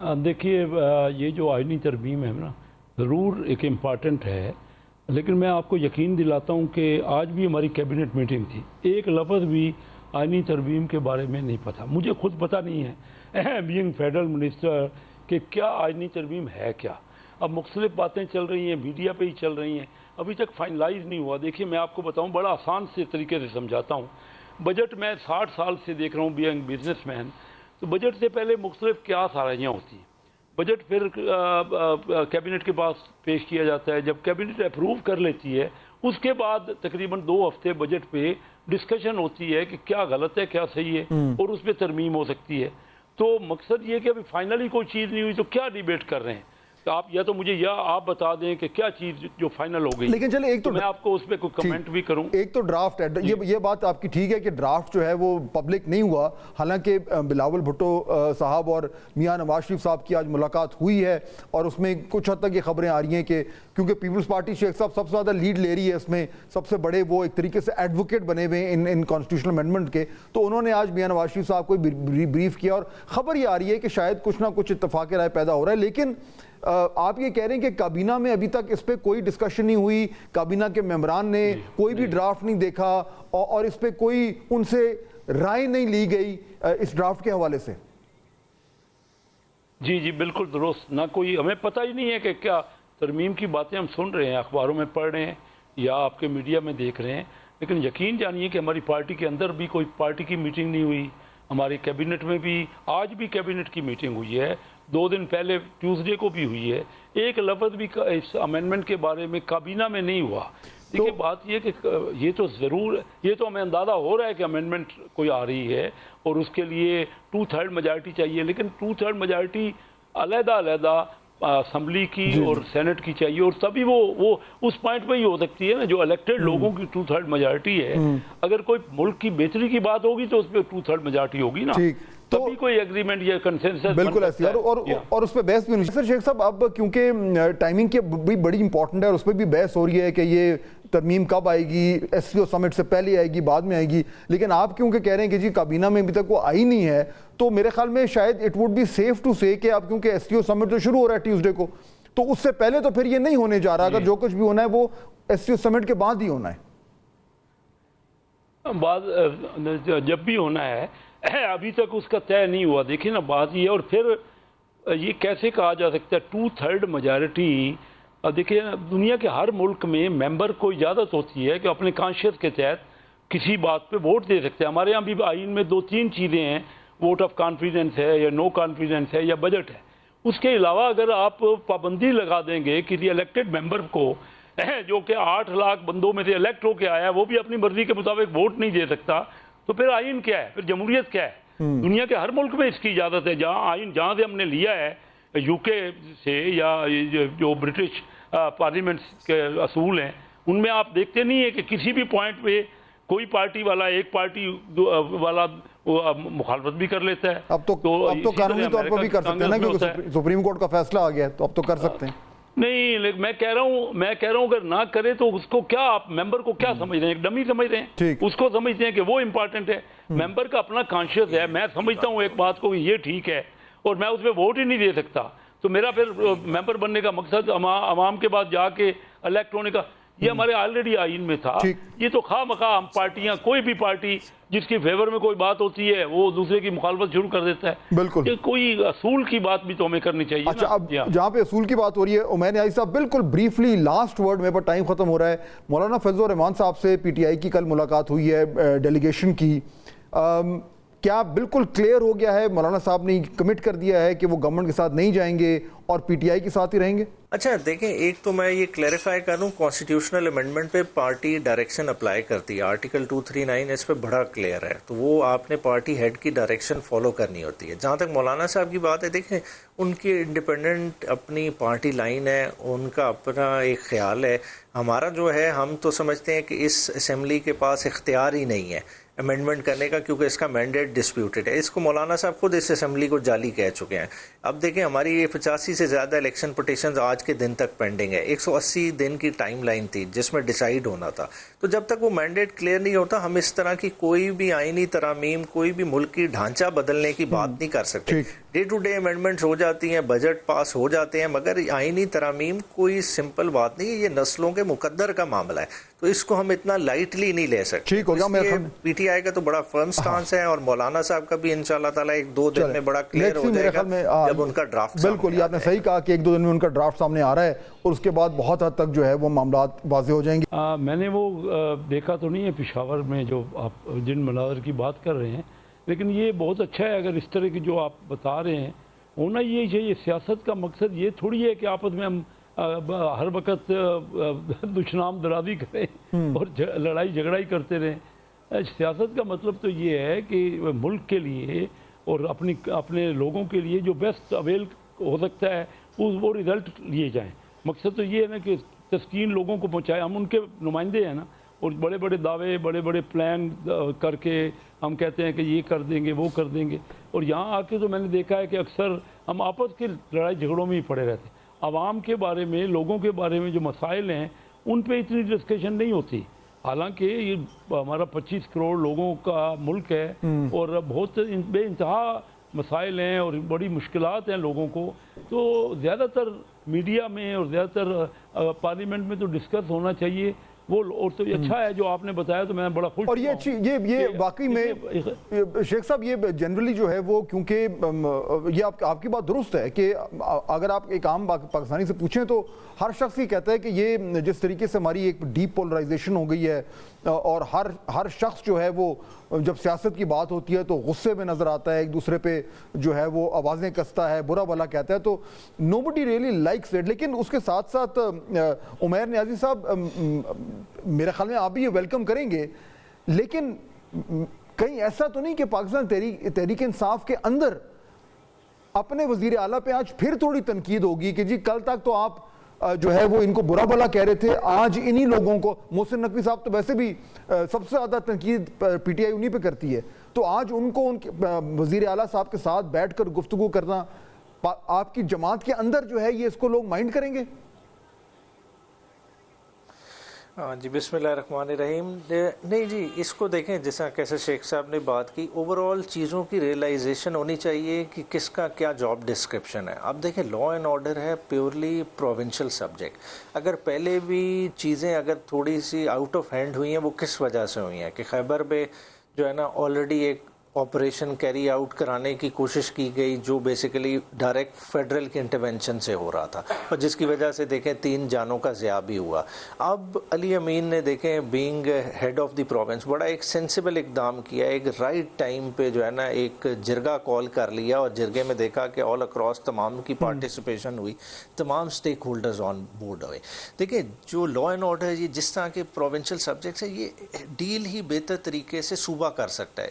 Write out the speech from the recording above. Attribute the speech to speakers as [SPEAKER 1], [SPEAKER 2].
[SPEAKER 1] देखिए, ये जो आइनी तरमीम है ना, ज़रूर एक इम्पॉर्टेंट है, लेकिन मैं आपको यकीन दिलाता हूँ कि आज भी हमारी कैबिनेट मीटिंग थी, एक लफ्ज़ भी आइनी तरमीम के बारे में नहीं पता। मुझे खुद पता नहीं है बीइंग फेडरल मिनिस्टर कि क्या आइनी तरमीम है क्या। अब मुख्तलिफ बातें चल रही हैं, मीडिया पे ही चल रही हैं, अभी तक फाइनलाइज नहीं हुआ। देखिए, मैं आपको बताऊँ, बड़ा आसान से तरीके से समझाता हूँ। बजट मैं 60 साल से देख रहा हूँ बीइंग बिजनेसमैन, तो बजट से पहले मुख्तलिफ क्या साराइयाँ होती हैं। बजट फिर कैबिनेट के पास पेश किया जाता है, जब कैबिनेट अप्रूव कर लेती है उसके बाद तकरीबन 2 हफ्ते बजट पे डिस्कशन होती है कि क्या गलत है क्या सही है और उस पर तरमीम हो सकती है। तो मकसद ये कि अभी फाइनली कोई चीज़ नहीं हुई तो क्या डिबेट कर रहे हैं। तो आप या तो मुझे या आप बता दें कि क्या चीज़ जो फाइनल हो गई।
[SPEAKER 2] लेकिन चलिए, एक तो
[SPEAKER 1] मैं आपको उस पर कोई कमेंट भी करूं।
[SPEAKER 2] एक तो ड्राफ्ट है, ये बात आपकी ठीक है कि ड्राफ्ट जो है वो पब्लिक नहीं हुआ। हालांकि बिलावल भुट्टो साहब और मियां नवाज शरीफ साहब की आज मुलाकात हुई है और उसमें कुछ हद तक ये खबरें आ रही हैं कि क्योंकि पीपल्स पार्टी शेख साहब सबसे ज़्यादा लीड ले रही है, इसमें सबसे बड़े वो एक तरीके से एडवोकेट बने हुए इन कॉन्स्टिट्यूशनल अमेंडमेंट के, तो उन्होंने आज मियां नवाज शरीफ साहब को ब्रीफ किया और खबर ये आ रही है कि शायद कुछ ना कुछ इत्तेफाक राय पैदा हो रहा है। लेकिन आप ये कह रहे हैं कि काबीना में अभी तक इस पर कोई डिस्कशन नहीं हुई, काबीना के मेंबरान ने कोई भी ड्राफ्ट नहीं देखा और इस पर कोई उनसे राय नहीं ली गई इस ड्राफ्ट के हवाले से।
[SPEAKER 1] जी जी, बिल्कुल दुरुस्त। ना कोई, हमें पता ही नहीं है कि क्या तरमीम की बातें हम सुन रहे हैं, अखबारों में पढ़ रहे हैं या आपके मीडिया में देख रहे हैं, लेकिन यकीन जानिए कि हमारी पार्टी के अंदर भी कोई पार्टी की मीटिंग नहीं हुई। हमारी कैबिनेट में भी आज भी कैबिनेट की मीटिंग हुई है, 2 दिन पहले ट्यूसडे को भी हुई है। एक लफ्ज़ भी इस अमेंडमेंट के बारे में काबीना में नहीं हुआ। देखिए, बात ये कि ये तो ज़रूर, ये तो हमें अंदाज़ा हो रहा है कि अमेंडमेंट कोई आ रही है और उसके लिए 2/3 मेजॉरिटी चाहिए, लेकिन 2/3 मेजॉरिटी अलग-अलग असम्बली की और सेनेट की चाहिए, और तभी वो उस पॉइंट पे ही हो सकती है ना, जो इलेक्टेड लोगों की 2/3 मेजॉरिटी है। अगर कोई मुल्क की बेहतरी की बात होगी तो उस पर 2/3 मेजॉरिटी होगी ना, तो तभी कोई एग्रीमेंट या कंसेंसस
[SPEAKER 2] बिल्कुल ऐसी और उस पर बहस भी होनी चाहिए। सर शेख साहब, अब क्योंकि टाइमिंग की भी बड़ी इंपॉर्टेंट है और उस पर भी बहस हो रही है कि ये तरमीम कब आएगी, एससीओ समिट से पहले आएगी बाद में आएगी, लेकिन आप क्योंकि कह रहे हैं कि जी काबीना में अभी तक वो आई नहीं है, तो मेरे ख्याल में शायद it would be safe to say कि आप, क्योंकि एससीओ समिट तो शुरू हो रहा है ट्यूसडे को, तो उससे पहले तो फिर ये नहीं होने जा रहा। अगर जो कुछ भी होना है वो एससीओ समिट के बाद ही होना है।
[SPEAKER 1] जब भी होना है, अभी तक उसका तय नहीं हुआ। देखिए ना, बात ये, और फिर ये कैसे कहा जा सकता है 2/3 मेजॉरिटी। देखिए, दुनिया के हर मुल्क में मेंबर को इजाज़त होती है कि अपने कॉन्शियस के तहत किसी बात पे वोट दे सकते हैं। हमारे यहाँ भी आइन में 2-3 चीज़ें हैं, वोट ऑफ कॉन्फिडेंस है या नो कॉन्फिडेंस है या बजट है। उसके अलावा अगर आप पाबंदी लगा देंगे किसी इलेक्टेड मेंबर को, जो कि 8 लाख बंदों में से इलेक्ट होकर आया, वो भी अपनी मर्जी के मुताबिक वोट नहीं दे सकता, तो फिर आइन क्या है, फिर जमहूरियत क्या है। दुनिया के हर मुल्क में इसकी इजाज़त है। जहाँ आइन, जहाँ से हमने लिया है यूके से या जो ब्रिटिश पार्लियामेंट के असूल हैं, उनमें आप देखते नहीं है कि किसी भी पॉइंट पे कोई पार्टी वाला एक पार्टी वाला मुखालफत भी कर लेता है।
[SPEAKER 2] अब तो कानूनी तौर पर भी कर सकते हैं ना, क्योंकि सुप्रीम कोर्ट का फैसला आ गया है, तो अब तो कर सकते हैं।
[SPEAKER 1] नहीं, मैं कह रहा हूं अगर ना करे तो उसको क्या, आप मेंबर को क्या समझ रहे हैं, एक डमी समझ रहे हैं, उसको समझते हैं कि वो इंपॉर्टेंट है। मेंबर का अपना कॉन्शियस है। मैं समझता हूं एक बात को, ये ठीक है, और मैं उसमें वोट ही नहीं दे सकता, तो मेरा फिर मेंबर बनने का मकसद अवाम के बाद जाके इलेक्ट होने का, ये हमारे ऑलरेडी आइन में था। ये तो खामखा हम पार्टियां, कोई भी पार्टी जिसकी फेवर में कोई बात होती है वो दूसरे की मुखालफत शुरू कर देता है।
[SPEAKER 2] बिल्कुल,
[SPEAKER 1] ये कोई असूल की बात भी तो हमें करनी चाहिए।
[SPEAKER 2] अच्छा, अब जहां पे असूल की बात हो रही है, उमैन याही साहब, बिल्कुल ब्रीफली लास्ट वर्ड, मेरे पर टाइम खत्म हो रहा है। मौलाना फैज़ुर रहमान साहब से पीटीआई की कल मुलाकात हुई है डेलीगेशन की, क्या बिल्कुल क्लियर हो गया है, मौलाना साहब ने कमिट कर दिया है कि वो गवर्नमेंट के साथ नहीं जाएंगे और पीटीआई के साथ ही रहेंगे?
[SPEAKER 3] अच्छा देखें, एक तो मैं ये क्लैरिफाई कर दूं, कॉन्स्टिट्यूशनल अमेंडमेंट पे पार्टी डायरेक्शन अप्लाई करती है, आर्टिकल 239 इस पे बड़ा क्लियर है, तो वो आपने पार्टी हेड की डायरेक्शन फॉलो करनी होती है। जहाँ तक मौलाना साहब की बात है, देखें उनकी इंडिपेंडेंट अपनी पार्टी लाइन है, उनका अपना एक ख्याल है। हमारा जो है, हम तो समझते हैं कि इस असेंबली के पास इख्तियार ही नहीं है, अमेंडमेंट करने का, क्योंकि इसका मैंडेट डिस्प्यूटेड है। इसको मौलाना साहब खुद इस असेंबली को जाली कह चुके हैं। अब देखें, हमारी ये 85 से ज़्यादा इलेक्शन पिटीशन आज के दिन तक पेंडिंग है। 180 दिन की टाइमलाइन थी जिसमें डिसाइड होना था। तो जब तक वो मैंडेट क्लियर नहीं होता, हम इस तरह की कोई भी आईनी तरामीम, कोई भी मुल्क की ढांचा बदलने की बात नहीं कर सकते। डे टू डे अमेंडमेंट्स हो जाती हैं, बजट पास हो जाते हैं, मगर आईनी तरामीम कोई सिंपल बात नहीं है। ये नस्लों के मुकद्दर का मामला है, तो इसको हम इतना लाइटली नहीं ले सकते।
[SPEAKER 2] ठीक हो गया। मेरे
[SPEAKER 3] पीटीआई का तो बड़ा फर्म स्टांस है, और मौलाना साहब का भी इंशाल्लाह ताला 1-2 दिन में बड़ा क्लियर हो जाएगा जब उनका ड्राफ्ट।
[SPEAKER 2] बिल्कुल, ये आपने सही कहा कि 1-2 दिन में उनका ड्राफ्ट सामने आ रहा है और उसके बाद बहुत हद तक जो है वो मामला वाज़ेह हो जाएंगे।
[SPEAKER 1] मैंने वो देखा तो नहीं है पेशावर में जो आप जिन मनाज़र की बात कर रहे हैं, लेकिन ये बहुत अच्छा है अगर इस तरह की जो आप बता रहे हैं होना यही चाहिए। सियासत का मकसद ये थोड़ी है कि आपस में हम हर वक्त दुश्मनाम दराजी करें और लड़ाई झगड़ा ही करते रहें। सियासत का मतलब तो ये है कि मुल्क के लिए और अपने लोगों के लिए जो बेस्ट अवेल हो सकता है वो रिज़ल्ट लिए जाएं। मकसद तो ये है ना कि तस्कीन लोगों को पहुँचाए। हम उनके नुमाइंदे हैं ना, और बड़े बड़े दावे, बड़े बड़े प्लान करके हम कहते हैं कि ये कर देंगे, वो कर देंगे, और यहाँ आके तो मैंने देखा है कि अक्सर हम आपस के लड़ाई झगड़ों में ही पड़े रहते हैं। आवाम के बारे में, लोगों के बारे में जो मसाइल हैं उन पे इतनी डिस्कशन नहीं होती। हालांकि ये हमारा 25 करोड़ लोगों का मुल्क है और बहुत बेइंतहा मसाइल हैं और बड़ी मुश्किलात हैं लोगों को, तो ज़्यादातर मीडिया में और ज़्यादातर पार्लियामेंट में तो डिस्कस होना चाहिए वो। और तो अच्छा है जो आपने बताया, तो मैं बड़ा खुश।
[SPEAKER 2] और ये अच्छी ये वाकई में शेख साहब, ये जनरली जो है वो, क्योंकि ये आपकी बात दुरुस्त है कि अगर आप एक आम पाकिस्तानी से पूछें तो हर शख्स ये कहता है कि ये जिस तरीके से हमारी एक डीप पोलराइजेशन हो गई है और हर शख्स जो है वो जब सियासत की बात होती है तो गुस्से में नज़र आता है, एक दूसरे पे जो है वो आवाज़ें कसता है, बुरा भला कहता है, तो नोबडी रियली लाइक्स इट। लेकिन उसके साथ साथ उमैर नियाज़ी साहब, मेरे ख्याल में आप भी ये वेलकम करेंगे, लेकिन कहीं ऐसा तो नहीं कि पाकिस्तान तहरीक इंसाफ के अंदर अपने वज़ीर आला पे आज फिर थोड़ी तनकीद होगी कि जी कल तक तो आप जो है वो इनको बुरा भला कह रहे थे, आज इन्हीं लोगों को, मोहसिन नकवी साहब तो वैसे भी सबसे ज़्यादा तनकीद पीटीआई उन्हीं पे करती है, तो आज उनको उनके वज़ीर आला साहब के साथ बैठकर गुफ्तगू करना आपकी जमात के अंदर जो है ये इसको लोग माइंड करेंगे?
[SPEAKER 3] हाँ जी, बिस्मिल्लाहिर्रहमानिर्रहीम। नहीं जी, इसको देखें जैसा कैसे शेख साहब ने बात की, ओवरऑल चीज़ों की रियलाइजेशन होनी चाहिए कि किसका क्या जॉब डिस्क्रिप्शन है। अब देखें, लॉ एंड ऑर्डर है प्योरली प्रोविंशियल सब्जेक्ट। अगर पहले भी चीज़ें अगर थोड़ी सी आउट ऑफ हैंड हुई हैं, वो किस वजह से हुई हैं कि खैबर पे जो है ना ऑलरेडी एक ऑपरेशन कैरी आउट कराने की कोशिश की गई जो बेसिकली डायरेक्ट फेडरल के इंटरवेंशन से हो रहा था, और जिसकी वजह से देखें 3 जानों का ज़िया भी हुआ। अब अली अमीन ने देखें being head of the province बड़ा एक सेंसिबल इकदाम किया, एक राइट टाइम पे जो है ना एक जिरगा कॉल कर लिया, और जिरगे में देखा कि ऑल अक्रॉस तमाम की पार्टिसिपेशन हुई, तमाम स्टेक होल्डर्स ऑन बोर्ड हुए। देखिए, जो लॉ एंड ऑर्डर ये जिस तरह के प्रोविंशियल सब्जेक्ट्स है, ये डील ही बेहतर तरीके से सूबा कर सकता है।